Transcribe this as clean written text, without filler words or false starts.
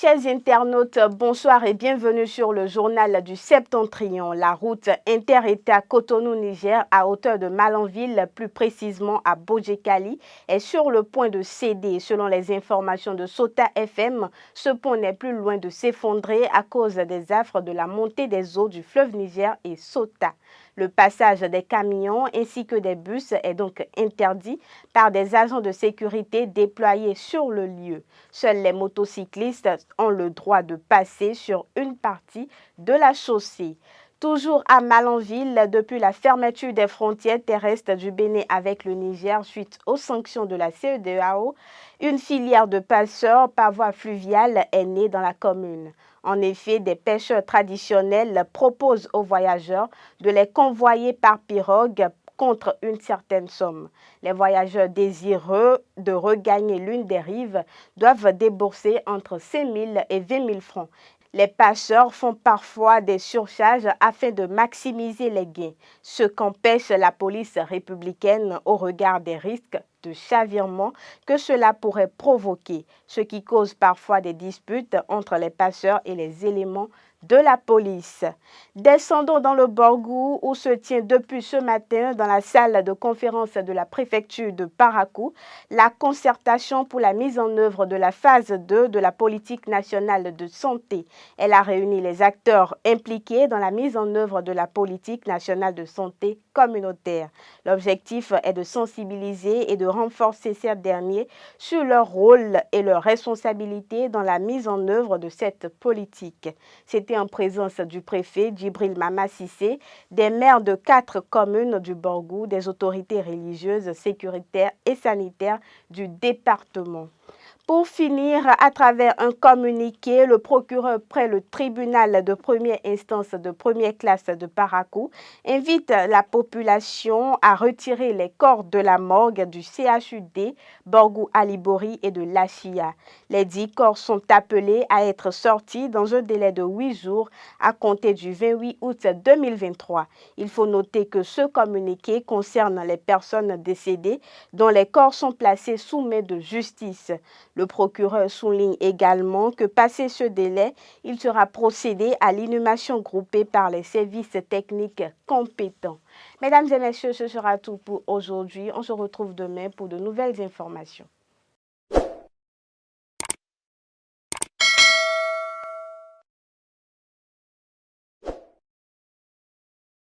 Chers internautes, bonsoir et bienvenue sur le journal du Septentrion. La route inter-État Cotonou-Niger à hauteur de Malanville, plus précisément à Bodjekali, est sur le point de céder. Selon les informations de Sota FM, ce pont n'est plus loin de s'effondrer à cause des affres de la montée des eaux du fleuve Niger et Sota. Le passage des camions ainsi que des bus est donc interdit par des agents de sécurité déployés sur le lieu. Seuls les motocyclistes ont le droit de passer sur une partie de la chaussée. Toujours à Malanville, depuis la fermeture des frontières terrestres du Bénin avec le Niger suite aux sanctions de la CEDEAO, une filière de pêcheurs par voie fluviale est née dans la commune. En effet, des pêcheurs traditionnels proposent aux voyageurs de les convoyer par pirogue contre une certaine somme. Les voyageurs désireux de regagner l'une des rives doivent débourser entre 5 000 et 20 000 francs. Les pêcheurs font parfois des surcharges afin de maximiser les gains, ce qu'empêche la police républicaine au regard des risques de chavirement que cela pourrait provoquer, ce qui cause parfois des disputes entre les pêcheurs et les éléments de la police. Descendons dans le Borgou où se tient depuis ce matin dans la salle de conférence de la préfecture de Parakou la concertation pour la mise en œuvre de la phase 2 de la politique nationale de santé. Elle a réuni les acteurs impliqués dans la mise en œuvre de la politique nationale de santé communautaire. L'objectif est de sensibiliser et de renforcer ces derniers sur leur rôle et leurs responsabilités dans la mise en œuvre de cette politique. C'était en présence du préfet Djibril Mama Cissé, des maires de 4 communes du Borgou, des autorités religieuses, sécuritaires et sanitaires du département. Pour finir, à travers un communiqué, le procureur près le tribunal de première instance de première classe de Parakou invite la population à retirer les corps de la morgue du CHUD, Borgou Alibori et de Lachia. Les 10 corps sont appelés à être sortis dans un délai de 8 jours à compter du 28 août 2023. Il faut noter que ce communiqué concerne les personnes décédées dont les corps sont placés sous main de justice. Le procureur souligne également que, passé ce délai, il sera procédé à l'inhumation groupée par les services techniques compétents. Mesdames et messieurs, ce sera tout pour aujourd'hui. On se retrouve demain pour de nouvelles informations.